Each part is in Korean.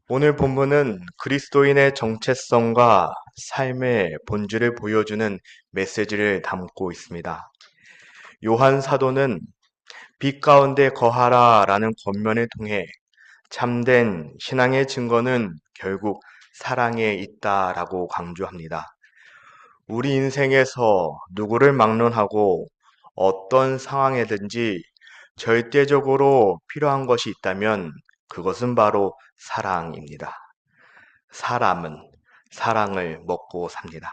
오늘 본문은 그리스도인의 정체성과 삶의 본질을 보여주는 메시지를 담고 있습니다. 요한 사도는 빛 가운데 거하라 라는 권면을 통해 참된 신앙의 증거는 결국 사랑에 있다라고 강조합니다. 우리 인생에서 누구를 막론하고 어떤 상황에든지 절대적으로 필요한 것이 있다면 그것은 바로 사랑입니다. 사람은 사랑을 먹고 삽니다.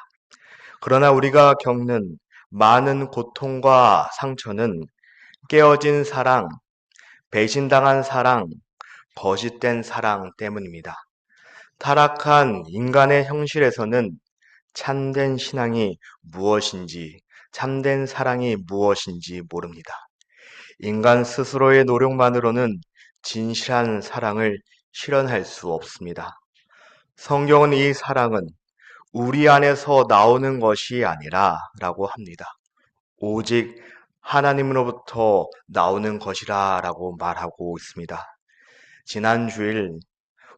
그러나 우리가 겪는 많은 고통과 상처는 깨어진 사랑, 배신당한 사랑, 거짓된 사랑 때문입니다. 타락한 인간의 형실에서는 참된 신앙이 무엇인지, 참된 사랑이 무엇인지 모릅니다. 인간 스스로의 노력만으로는 진실한 사랑을 실현할 수 없습니다. 성경은 이 사랑은 우리 안에서 나오는 것이 아니라 라고 합니다. 오직 하나님으로부터 나오는 것이라 라고 말하고 있습니다. 지난 주일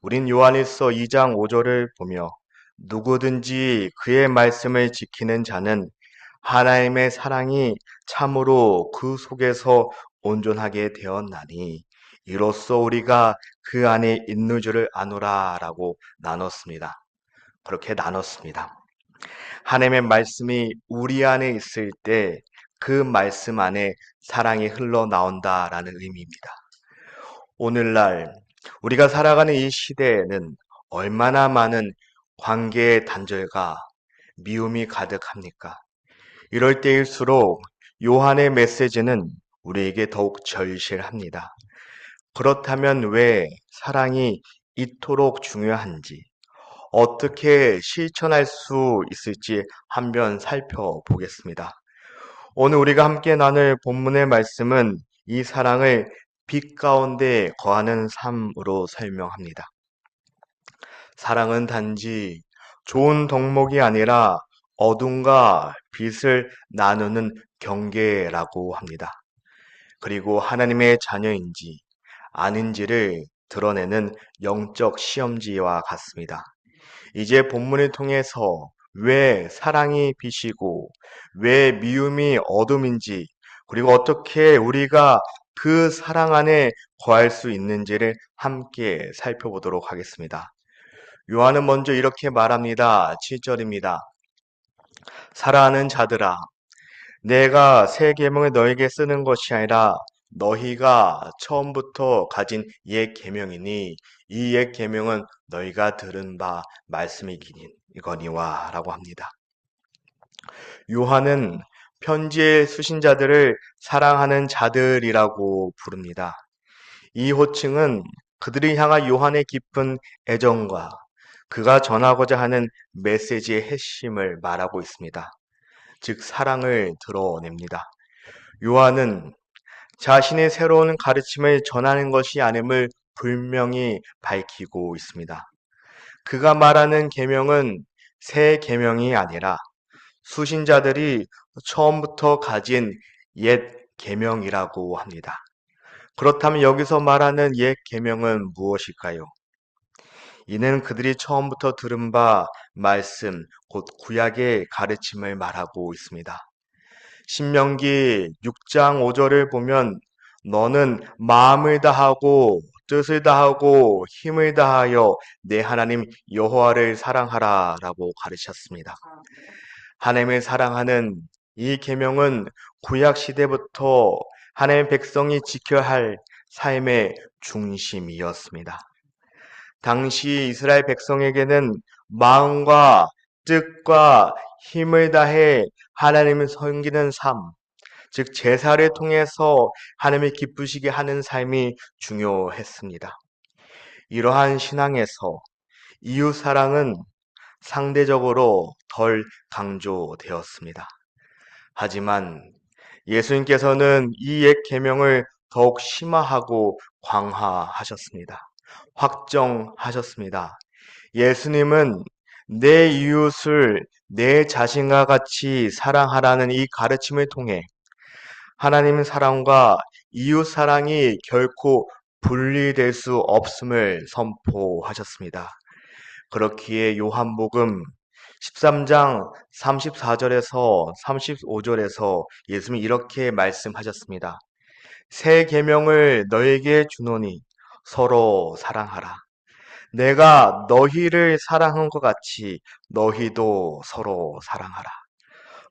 우린 요한일서 2장 5절을 보며 누구든지 그의 말씀을 지키는 자는 하나님의 사랑이 참으로 그 속에서 온전하게 되었나니 이로써 우리가 그 안에 있는 줄을 아노라 라고 나눴습니다. 그렇게 나눴습니다. 하나님의 말씀이 우리 안에 있을 때 그 말씀 안에 사랑이 흘러나온다라는 의미입니다. 오늘날 우리가 살아가는 이 시대에는 얼마나 많은 관계의 단절과 미움이 가득합니까? 이럴 때일수록 요한의 메시지는 우리에게 더욱 절실합니다. 그렇다면 왜 사랑이 이토록 중요한지, 어떻게 실천할 수 있을지 한번 살펴보겠습니다. 오늘 우리가 함께 나눌 본문의 말씀은 이 사랑을 빛 가운데 거하는 삶으로 설명합니다. 사랑은 단지 좋은 덕목이 아니라 어둠과 빛을 나누는 경계라고 합니다. 그리고 하나님의 자녀인지 아닌지를 드러내는 영적 시험지와 같습니다. 이제 본문을 통해서 왜 사랑이 빛이고 왜 미움이 어둠인지 그리고 어떻게 우리가 그 사랑 안에 거할 수 있는지를 함께 살펴보도록 하겠습니다. 요한은 먼저 이렇게 말합니다. 7절입니다. 사랑하는 자들아, 내가 새 계명을 너에게 쓰는 것이 아니라 너희가 처음부터 가진 옛 계명이니 이 옛 계명은 너희가 들은 바 말씀이거니와 라고 합니다. 요한은 편지의 수신자들을 사랑하는 자들이라고 부릅니다. 이 호칭은 그들이 향한 요한의 깊은 애정과 그가 전하고자 하는 메시지의 핵심을 말하고 있습니다. 즉 사랑을 드러냅니다. 요한은 자신의 새로운 가르침을 전하는 것이 아님을 분명히 밝히고 있습니다. 그가 말하는 계명은 새 계명이 아니라 수신자들이 처음부터 가진 옛 계명이라고 합니다. 그렇다면 여기서 말하는 옛 계명은 무엇일까요? 이는 그들이 처음부터 들은 바 말씀, 곧 구약의 가르침을 말하고 있습니다. 신명기 6장 5절을 보면 너는 마음을 다하고 뜻을 다하고 힘을 다하여 내 하나님 여호와를 사랑하라 라고 가르쳤습니다. 하나님을 사랑하는 이 계명은 구약 시대부터 하나님의 백성이 지켜야 할 삶의 중심이었습니다. 당시 이스라엘 백성에게는 마음과 뜻과 힘을 다해 하나님을 섬기는 삶, 즉 제사를 통해서 하나님을 기쁘시게 하는 삶이 중요했습니다. 이러한 신앙에서 이웃 사랑은 상대적으로 덜 강조되었습니다. 하지만 예수님께서는 이 옛 계명을 더욱 심화하고 광화하셨습니다. 확정하셨습니다. 예수님은 내 이웃을 내 자신과 같이 사랑하라는 이 가르침을 통해 하나님 사랑과 이웃 사랑이 결코 분리될 수 없음을 선포하셨습니다. 그렇기에 요한복음 13장 34절에서 35절에서 예수님이 이렇게 말씀하셨습니다. 새 계명을 너에게 주노니 서로 사랑하라. 내가 너희를 사랑한 것 같이 너희도 서로 사랑하라.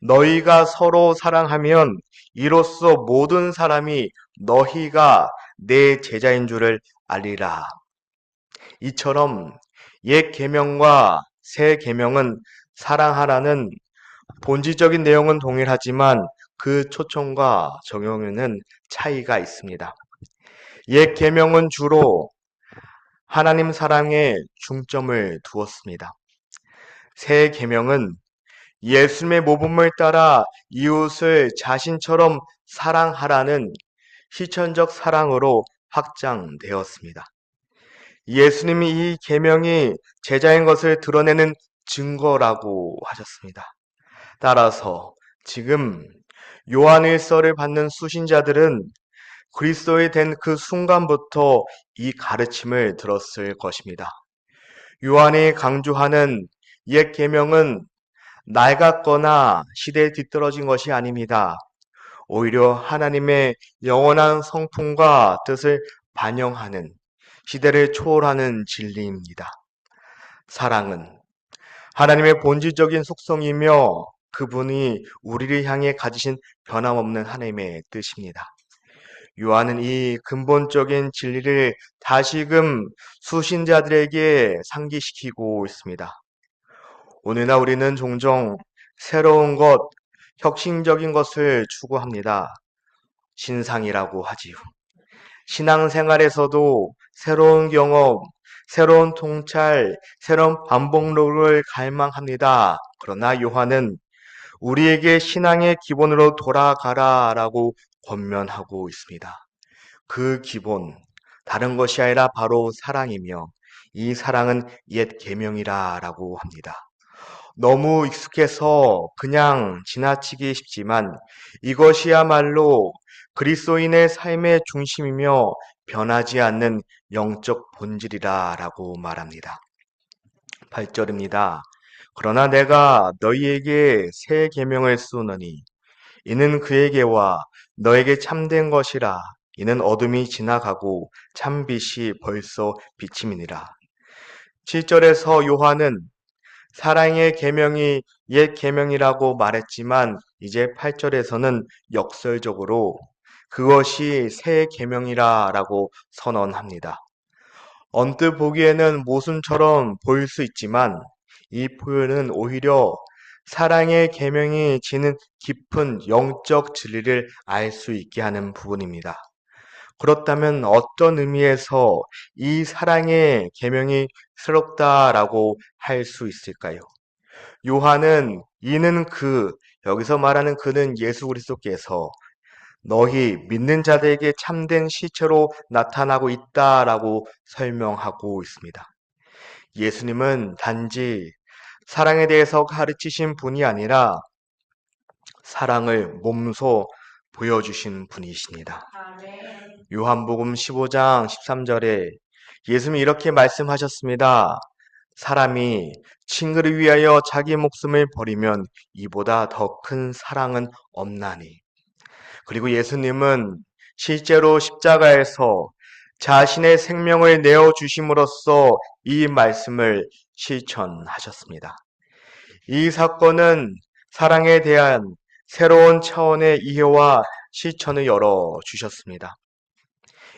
너희가 서로 사랑하면 이로써 모든 사람이 너희가 내 제자인 줄을 알리라. 이처럼 옛 계명과 새 계명은 사랑하라는 본질적인 내용은 동일하지만 그 초청과 적용에는 차이가 있습니다. 옛 계명은 주로 하나님 사랑에 중점을 두었습니다. 새 계명은 예수님의 모범을 따라 이웃을 자신처럼 사랑하라는 실천적 사랑으로 확장되었습니다. 예수님이 이 계명이 제자인 것을 드러내는 증거라고 하셨습니다. 따라서 지금 요한일서를 받는 수신자들은 그리스도의 된 그 순간부터 이 가르침을 들었을 것입니다. 요한이 강조하는 옛 계명은 낡았거나 시대에 뒤떨어진 것이 아닙니다. 오히려 하나님의 영원한 성품과 뜻을 반영하는 시대를 초월하는 진리입니다. 사랑은 하나님의 본질적인 속성이며 그분이 우리를 향해 가지신 변함없는 하나님의 뜻입니다. 요한은 이 근본적인 진리를 다시금 수신자들에게 상기시키고 있습니다. 오늘날 우리는 종종 새로운 것, 혁신적인 것을 추구합니다. 신상이라고 하지요. 신앙생활에서도 새로운 경험, 새로운 통찰, 새로운 반복록을 갈망합니다. 그러나 요한은 우리에게 신앙의 기본으로 돌아가라라고 권면하고 있습니다. 그 기본, 다른 것이 아니라 바로 사랑이며 이 사랑은 옛 계명이라라고 합니다. 너무 익숙해서 그냥 지나치기 쉽지만 이것이야말로 그리스도인의 삶의 중심이며 변하지 않는 영적 본질이라라고 말합니다. 8절입니다. 그러나 내가 너희에게 새 계명을 쓰노니 이는 그에게와 너에게 참된 것이라. 이는 어둠이 지나가고 참빛이 벌써 비침이니라. 7절에서 요한은 사랑의 계명이 옛 계명이라고 말했지만 이제 8절에서는 역설적으로 그것이 새 계명이라고 선언합니다. 언뜻 보기에는 모순처럼 보일 수 있지만 이 표현은 오히려 사랑의 계명이 지닌 깊은 영적 진리를 알 수 있게 하는 부분입니다. 그렇다면 어떤 의미에서 이 사랑의 계명이 새롭다라고 할 수 있을까요? 요한은 이는 여기서 말하는 그는 예수 그리스도께서 너희 믿는 자들에게 참된 시체로 나타나고 있다라고 설명하고 있습니다. 예수님은 단지 사랑에 대해서 가르치신 분이 아니라 사랑을 몸소 보여주신 분이십니다. 요한복음 15장 13절에 예수님이 이렇게 말씀하셨습니다. 사람이 친구를 위하여 자기 목숨을 버리면 이보다 더 큰 사랑은 없나니. 그리고 예수님은 실제로 십자가에서 자신의 생명을 내어주심으로써 이 말씀을 실천하셨습니다. 이 사건은 사랑에 대한 새로운 차원의 이해와 실천을 열어주셨습니다.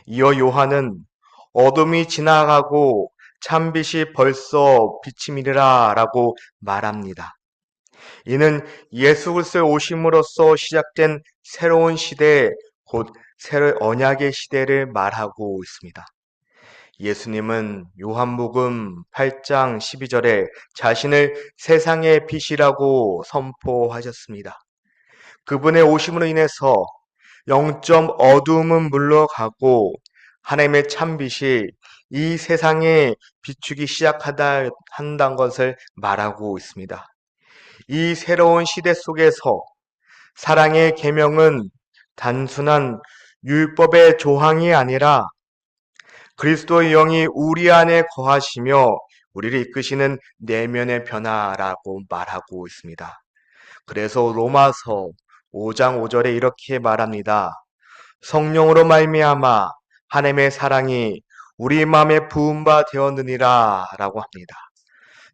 이어 요한은 어둠이 지나가고 참빛이 벌써 비침이라 라고 말합니다. 이는 예수 그리스도의 오심으로써 시작된 새로운 시대, 곧 새로운 언약의 시대를 말하고 있습니다. 예수님은 요한복음 8장 12절에 자신을 세상의 빛이라고 선포하셨습니다. 그분의 오심으로 인해서 영적 어두움은 물러가고 하나님의 참빛이 이 세상에 비추기 한다는 것을 말하고 있습니다. 이 새로운 시대 속에서 사랑의 계명은 단순한 율법의 조항이 아니라 그리스도의 영이 우리 안에 거하시며 우리를 이끄시는 내면의 변화라고 말하고 있습니다. 그래서 로마서 5장 5절에 이렇게 말합니다. 성령으로 말미암아 하나님의 사랑이 우리 마음에 부은 바 되었느니라 라고 합니다.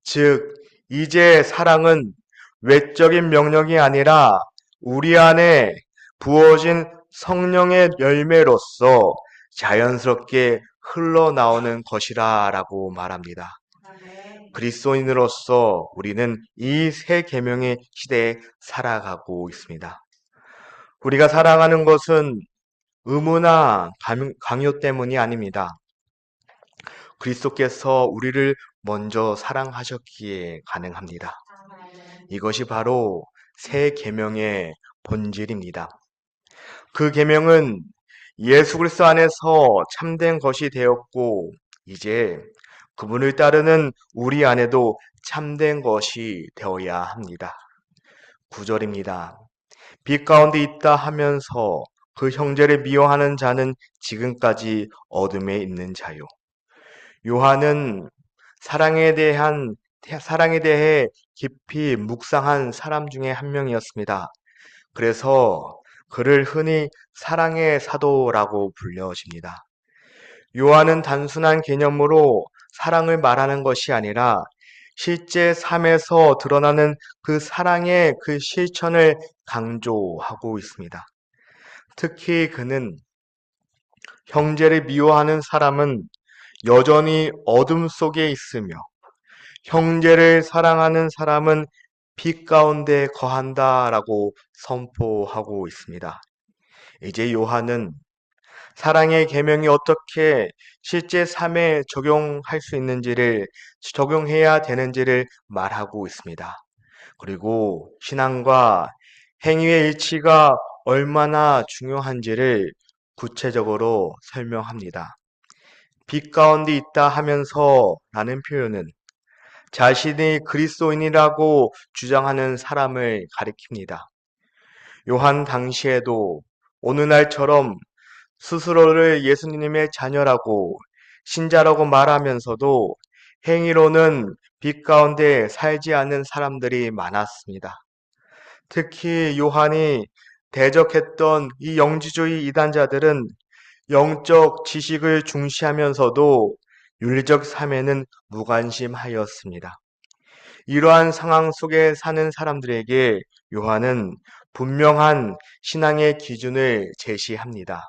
즉 이제 사랑은 외적인 명령이 아니라 우리 안에 부어진 성령의 열매로서 자연스럽게 흘러나오는 것이라 라고 말합니다. 그리스도인으로서 우리는 이 새 계명의 시대에 살아가고 있습니다. 우리가 살아가는 것은 의무나 강요 때문이 아닙니다. 그리스도께서 우리를 먼저 사랑하셨기에 가능합니다. 이것이 바로 새 계명의 본질입니다. 그 계명은 예수 그리스도 안에서 참된 것이 되었고 이제 그분을 따르는 우리 안에도 참된 것이 되어야 합니다. 9절입니다. 빛 가운데 있다 하면서 그 형제를 미워하는 자는 지금까지 어둠에 있는 자요. 요한은 사랑에 대해 깊이 묵상한 사람 중에 한 명이었습니다. 그래서 그를 흔히 사랑의 사도라고 불려집니다. 요한은 단순한 개념으로 사랑을 말하는 것이 아니라 실제 삶에서 드러나는 그 사랑의 그 실천을 강조하고 있습니다. 특히 그는 형제를 미워하는 사람은 여전히 어둠 속에 있으며 형제를 사랑하는 사람은 빛 가운데 거한다라고 선포하고 있습니다. 이제 요한은 사랑의 계명이 어떻게 실제 삶에 적용해야 되는지를 말하고 있습니다. 그리고 신앙과 행위의 일치가 얼마나 중요한지를 구체적으로 설명합니다. 빛 가운데 있다 하면서 라는 표현은 자신이 그리스도인이라고 주장하는 사람을 가리킵니다. 요한 당시에도 오늘날처럼 스스로를 예수님의 자녀라고 신자라고 말하면서도 행위로는 빛 가운데 살지 않는 사람들이 많았습니다. 특히 요한이 대적했던 이 영지주의 이단자들은 영적 지식을 중시하면서도 윤리적 삶에는 무관심하였습니다. 이러한 상황 속에 사는 사람들에게 요한은 분명한 신앙의 기준을 제시합니다.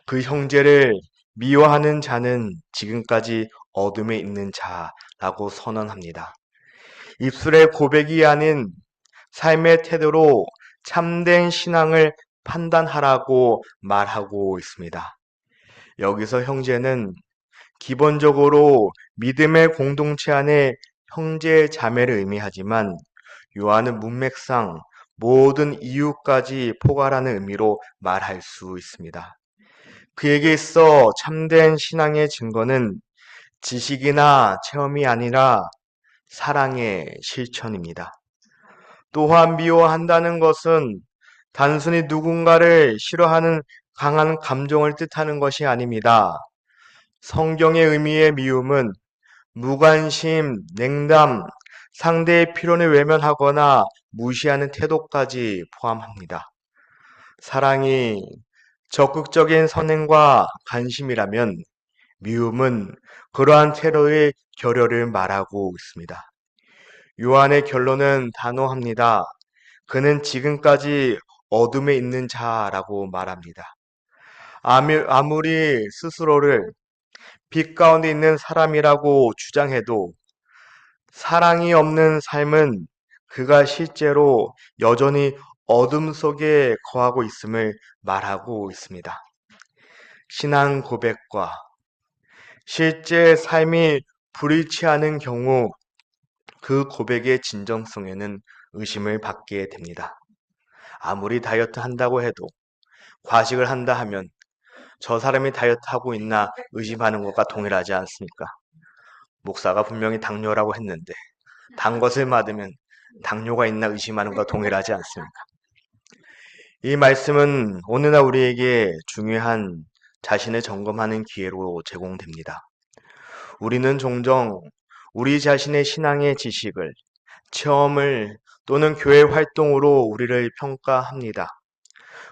그 형제를 미워하는 자는 지금까지 어둠에 있는 자라고 선언합니다. 입술의 고백이 아닌 삶의 태도로 참된 신앙을 판단하라고 말하고 있습니다. 여기서 형제는 기본적으로 믿음의 공동체 안에 형제 자매를 의미하지만 요한은 문맥상 모든 이유까지 포괄하는 의미로 말할 수 있습니다. 그에게 있어 참된 신앙의 증거는 지식이나 체험이 아니라 사랑의 실천입니다. 또한 미워한다는 것은 단순히 누군가를 싫어하는 강한 감정을 뜻하는 것이 아닙니다. 성경의 의미의 미움은 무관심, 냉담, 상대의 필요를 외면하거나 무시하는 태도까지 포함합니다. 사랑이 적극적인 선행과 관심이라면 미움은 그러한 테러의 결여를 말하고 있습니다. 요한의 결론은 단호합니다. 그는 지금까지 어둠에 있는 자라고 말합니다. 아무리 스스로를 빛 가운데 있는 사람이라고 주장해도 사랑이 없는 삶은 그가 실제로 여전히 어둠 속에 거하고 있음을 말하고 있습니다. 신앙 고백과 실제 삶이 불일치하는 경우 그 고백의 진정성에는 의심을 받게 됩니다. 아무리 다이어트 한다고 해도 과식을 한다 하면 저 사람이 다이어트 하고 있나 의심하는 것과 동일하지 않습니까? 목사가 분명히 당뇨라고 했는데 단 것을 맞으면 당뇨가 있나 의심하는 것과 동일하지 않습니까? 이 말씀은 오늘날 우리에게 중요한 자신을 점검하는 기회로 제공됩니다. 우리는 종종 우리 자신의 신앙의 지식을, 체험을 또는 교회 활동으로 우리를 평가합니다.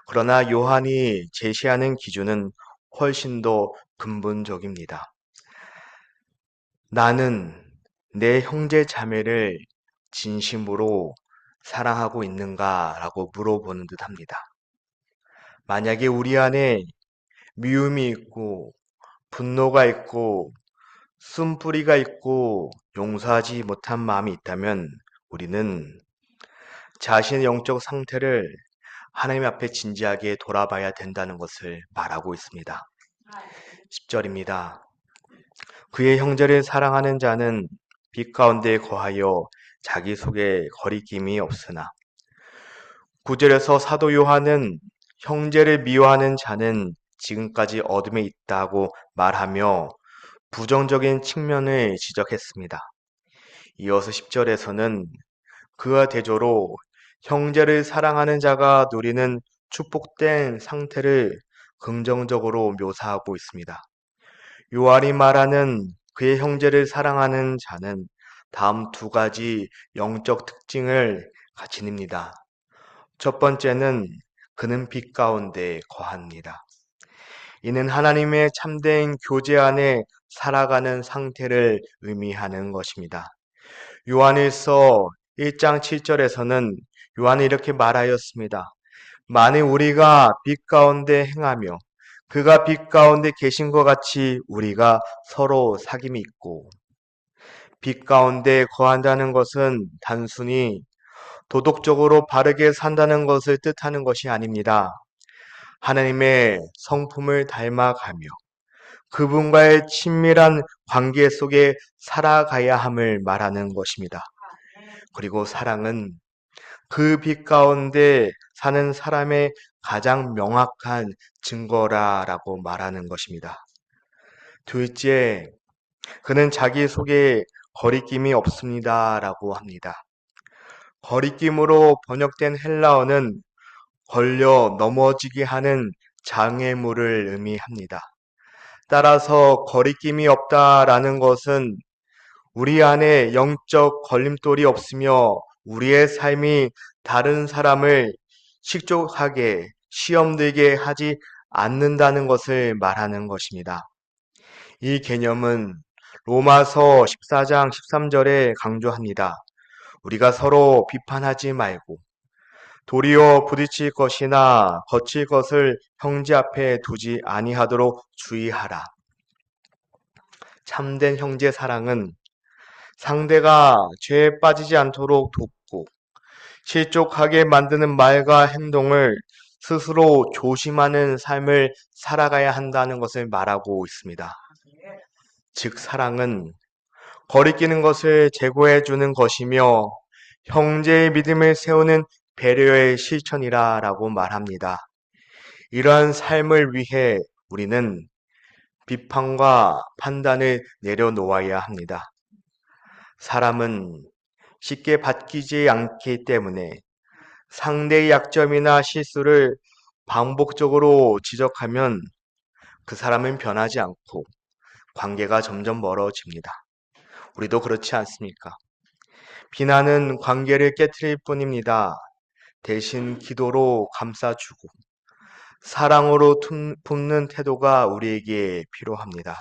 그러나 요한이 제시하는 기준은 훨씬 더 근본적입니다. 나는 내 형제 자매를 진심으로 사랑하고 있는가? 라고 물어보는 듯 합니다. 만약에 우리 안에 미움이 있고, 분노가 있고, 쓴뿌리가 있고, 용서하지 못한 마음이 있다면 우리는 자신의 영적 상태를 하나님 앞에 진지하게 돌아봐야 된다는 것을 말하고 있습니다. 10절입니다. 그의 형제를 사랑하는 자는 빛 가운데 거하여 자기 속에 거리낌이 없으나 9절에서 사도 요한은 형제를 미워하는 자는 지금까지 어둠에 있다고 말하며 부정적인 측면을 지적했습니다. 이어서 10절에서는 그와 대조로 형제를 사랑하는 자가 누리는 축복된 상태를 긍정적으로 묘사하고 있습니다. 요한이 말하는 그의 형제를 사랑하는 자는 다음 두 가지 영적 특징을 지닙니다. 첫 번째는 그는 빛 가운데 거합니다. 이는 하나님의 참된 교제 안에 살아가는 상태를 의미하는 것입니다. 요한일서 1장 7절에서는 요한이 이렇게 말하였습니다. 만일 우리가 빛 가운데 행하며 그가 빛 가운데 계신 것 같이 우리가 서로 사귐이 있고, 빛 가운데 거한다는 것은 단순히 도덕적으로 바르게 산다는 것을 뜻하는 것이 아닙니다. 하나님의 성품을 닮아가며 그분과의 친밀한 관계 속에 살아가야 함을 말하는 것입니다. 그리고 사랑은 그 빛 가운데 사는 사람의 가장 명확한 증거라고 말하는 것입니다. 둘째, 그는 자기 속에 거리낌이 없습니다라고 합니다. 거리낌으로 번역된 헬라어는 걸려 넘어지게 하는 장애물을 의미합니다. 따라서 거리낌이 없다라는 것은 우리 안에 영적 걸림돌이 없으며 우리의 삶이 다른 사람을 식족하게 시험되게 하지 않는다는 것을 말하는 것입니다. 이 개념은 로마서 14장 13절에 강조합니다. 우리가 서로 비판하지 말고 도리어 부딪힐 것이나 거칠 것을 형제 앞에 두지 아니하도록 주의하라. 참된 형제 사랑은 상대가 죄에 빠지지 않도록 돕고 실족하게 만드는 말과 행동을 스스로 조심하는 삶을 살아가야 한다는 것을 말하고 있습니다. 즉 사랑은 거리끼는 것을 제거해 주는 것이며 형제의 믿음을 세우는 배려의 실천이라고 말합니다. 이러한 삶을 위해 우리는 비판과 판단을 내려놓아야 합니다. 사람은 쉽게 바뀌지 않기 때문에 상대의 약점이나 실수를 반복적으로 지적하면 그 사람은 변하지 않고 관계가 점점 멀어집니다. 우리도 그렇지 않습니까? 비난은 관계를 깨트릴 뿐입니다. 대신 기도로 감싸주고 사랑으로 품는 태도가 우리에게 필요합니다.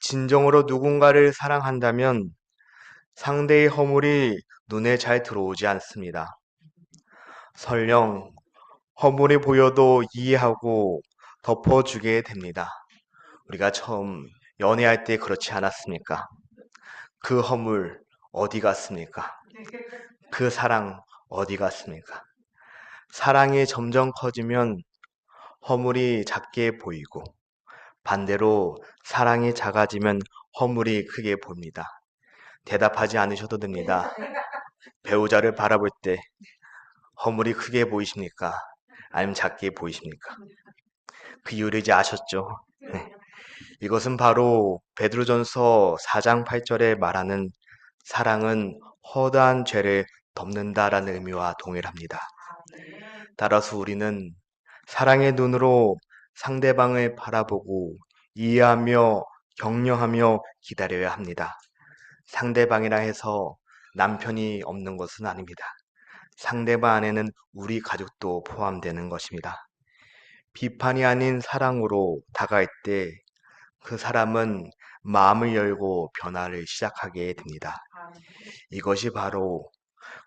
진정으로 누군가를 사랑한다면 상대의 허물이 눈에 잘 들어오지 않습니다. 설령 허물이 보여도 이해하고 덮어주게 됩니다. 우리가 처음 연애할 때 그렇지 않았습니까? 그 허물 어디 갔습니까? 그 사랑 어디 갔습니까? 사랑이 점점 커지면 허물이 작게 보이고 반대로 사랑이 작아지면 허물이 크게 보입니다. 대답하지 않으셔도 됩니다. 배우자를 바라볼 때 허물이 크게 보이십니까? 아니면 작게 보이십니까? 그 이유를 이제 아셨죠? 네. 이것은 바로 베드로전서 4장 8절에 말하는 사랑은 허다한 죄를 덮는다라는 의미와 동일합니다. 따라서 우리는 사랑의 눈으로 상대방을 바라보고 이해하며 격려하며 기다려야 합니다. 상대방이라 해서 남편이 없는 것은 아닙니다. 상대방 안에는 우리 가족도 포함되는 것입니다. 비판이 아닌 사랑으로 다가갈 때 그 사람은 마음을 열고 변화를 시작하게 됩니다. 이것이 바로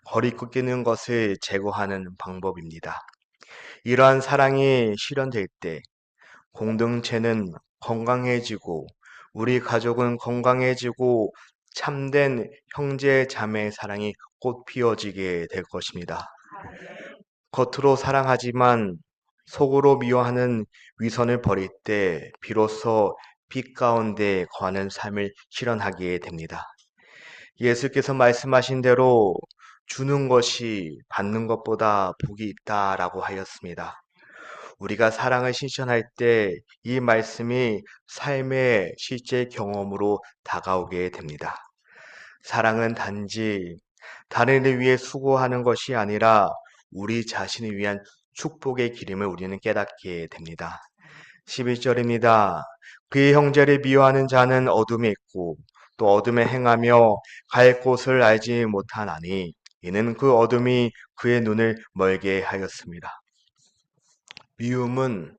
거리 끊기는 것을 제거하는 방법입니다. 이러한 사랑이 실현될 때 공동체는 건강해지고 우리 가족은 건강해지고 참된 형제 자매의 사랑이 꽃 피어지게 될 것입니다. 겉으로 사랑하지만 속으로 미워하는 위선을 버릴 때 비로소 빛 가운데 거하는 삶을 실현하게 됩니다. 예수께서 말씀하신 대로 주는 것이 받는 것보다 복이 있다라고 하였습니다. 우리가 사랑을 실천할 때 이 말씀이 삶의 실제 경험으로 다가오게 됩니다. 사랑은 단지 다른 이를 위해 수고하는 것이 아니라 우리 자신을 위한 축복의 기름을 우리는 깨닫게 됩니다. 11절입니다. 그의 형제를 미워하는 자는 어둠에 있고 또 어둠에 행하며 갈 곳을 알지 못하나니 이는 그 어둠이 그의 눈을 멀게 하였습니다. 미움은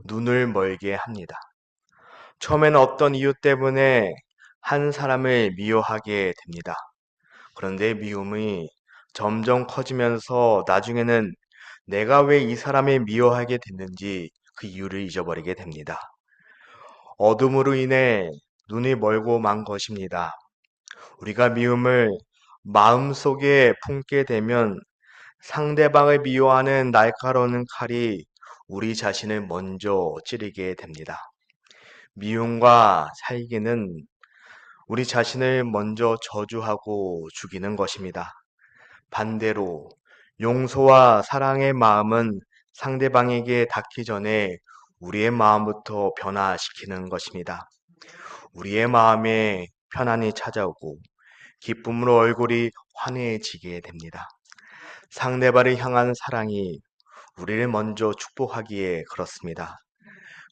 눈을 멀게 합니다. 처음에는 어떤 이유 때문에 한 사람을 미워하게 됩니다. 그런데 미움이 점점 커지면서 나중에는 내가 왜 이 사람을 미워하게 됐는지 그 이유를 잊어버리게 됩니다. 어둠으로 인해 눈이 멀고 만 것입니다. 우리가 미움을 마음속에 품게 되면 상대방을 미워하는 날카로운 칼이 우리 자신을 먼저 찌르게 됩니다. 미움과 살기는 우리 자신을 먼저 저주하고 죽이는 것입니다. 반대로 용서와 사랑의 마음은 상대방에게 닿기 전에 우리의 마음부터 변화시키는 것입니다. 우리의 마음에 편안이 찾아오고 기쁨으로 얼굴이 환해지게 됩니다. 상대방을 향한 사랑이 우리를 먼저 축복하기에 그렇습니다.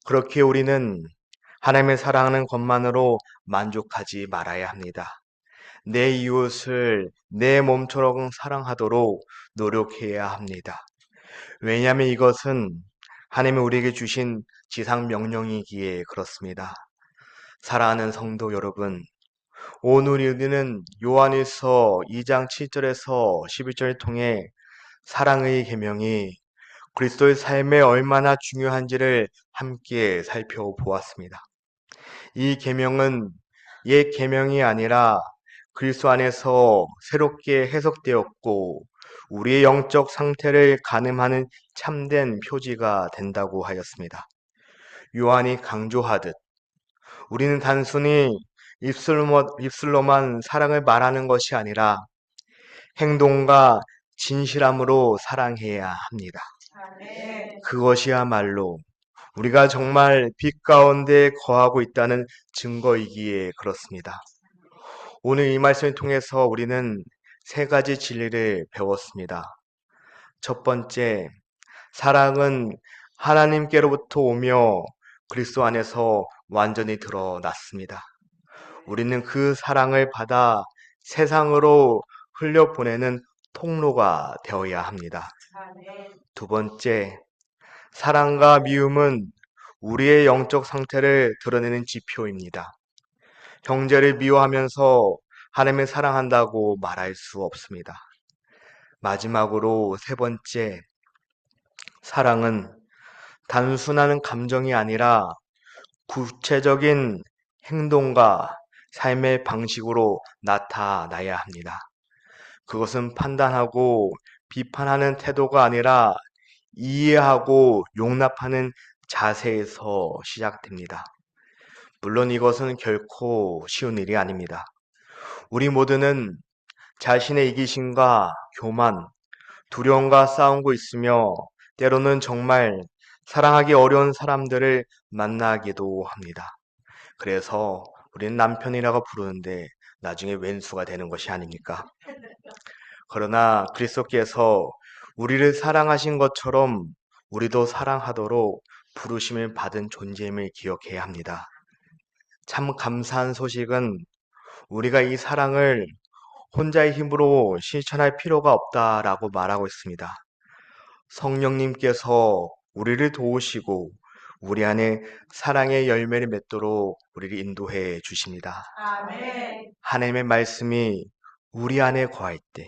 그렇게 우리는 하나님의 사랑하는 것만으로 만족하지 말아야 합니다. 내 이웃을 내 몸처럼 사랑하도록 노력해야 합니다. 왜냐하면 이것은 하나님이 우리에게 주신 지상 명령이기에 그렇습니다. 사랑하는 성도 여러분, 오늘 우리는 요한일서 2장 7절에서 11절을 통해 사랑의 계명이 그리스도의 삶에 얼마나 중요한지를 함께 살펴보았습니다. 이 계명은 옛 계명이 아니라 그리스도 안에서 새롭게 해석되었고 우리의 영적 상태를 가늠하는 참된 표지가 된다고 하였습니다. 요한이 강조하듯 우리는 단순히 입술로만 사랑을 말하는 것이 아니라 행동과 진실함으로 사랑해야 합니다. 그것이야말로 우리가 정말 빛 가운데 거하고 있다는 증거이기에 그렇습니다. 오늘 이 말씀을 통해서 우리는 세 가지 진리를 배웠습니다. 첫 번째, 사랑은 하나님께로부터 오며 그리스도 안에서 완전히 드러났습니다. 우리는 그 사랑을 받아 세상으로 흘려보내는 통로가 되어야 합니다. 두 번째, 사랑과 미움은 우리의 영적 상태를 드러내는 지표입니다. 형제를 미워하면서 하나님을 사랑한다고 말할 수 없습니다. 마지막으로 세 번째, 사랑은 단순한 감정이 아니라 구체적인 행동과 삶의 방식으로 나타나야 합니다. 그것은 판단하고 비판하는 태도가 아니라 이해하고 용납하는 자세에서 시작됩니다. 물론 이것은 결코 쉬운 일이 아닙니다. 우리 모두는 자신의 이기심과 교만, 두려움과 싸우고 있으며 때로는 정말 사랑하기 어려운 사람들을 만나기도 합니다. 그래서 우리는 남편이라고 부르는데 나중에 왼수가 되는 것이 아닙니까? 그러나 그리스도께서 우리를 사랑하신 것처럼 우리도 사랑하도록 부르심을 받은 존재임을 기억해야 합니다. 참 감사한 소식은 우리가 이 사랑을 혼자의 힘으로 실천할 필요가 없다라고 말하고 있습니다. 성령님께서 우리를 도우시고 우리 안에 사랑의 열매를 맺도록 우리를 인도해 주십니다. 아멘. 하나님의 말씀이 우리 안에 거할 때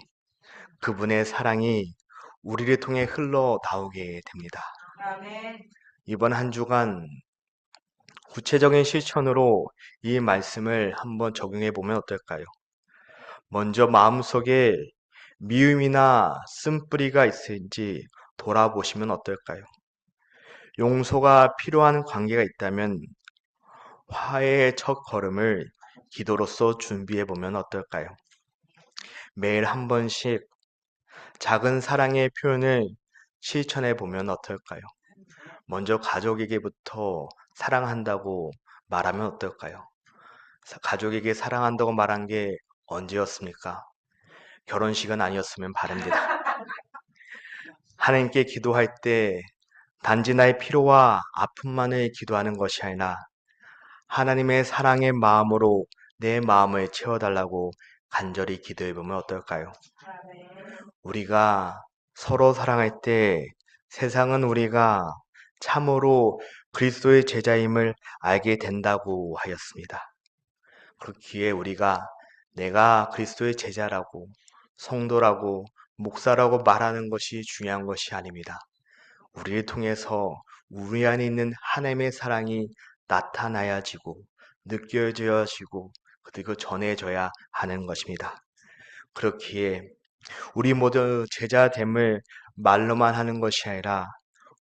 그분의 사랑이 우리를 통해 흘러 나오게 됩니다. 아멘. 이번 한 주간 구체적인 실천으로 이 말씀을 한번 적용해 보면 어떨까요? 먼저 마음속에 미움이나 쓴뿌리가 있을지 돌아보시면 어떨까요? 용서가 필요한 관계가 있다면 화해의 첫 걸음을 기도로서 준비해 보면 어떨까요? 매일 한 번씩 작은 사랑의 표현을 실천해 보면 어떨까요? 먼저 가족에게부터 사랑한다고 말하면 어떨까요? 가족에게 사랑한다고 말한 게 언제였습니까? 결혼식은 아니었으면 바랍니다. 하나님께 기도할 때 단지 나의 필요와 아픔만을 기도하는 것이 아니라 하나님의 사랑의 마음으로 내 마음을 채워달라고 간절히 기도해 보면 어떨까요? 우리가 서로 사랑할 때 세상은 우리가 참으로 그리스도의 제자임을 알게 된다고 하였습니다. 그렇기에 우리가 내가 그리스도의 제자라고 성도라고 목사라고 말하는 것이 중요한 것이 아닙니다. 우리를 통해서 우리 안에 있는 하나님의 사랑이 나타나야지고 느껴져야지고 그리고 전해져야 하는 것입니다. 그렇기에 우리 모두 제자됨을 말로만 하는 것이 아니라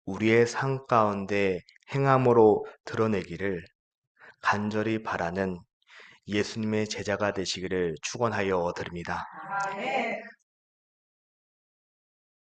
우리의 삶 가운데 행함으로 드러내기를 간절히 바라는 예수님의 제자가 되시기를 축원하여 드립니다. 아멘.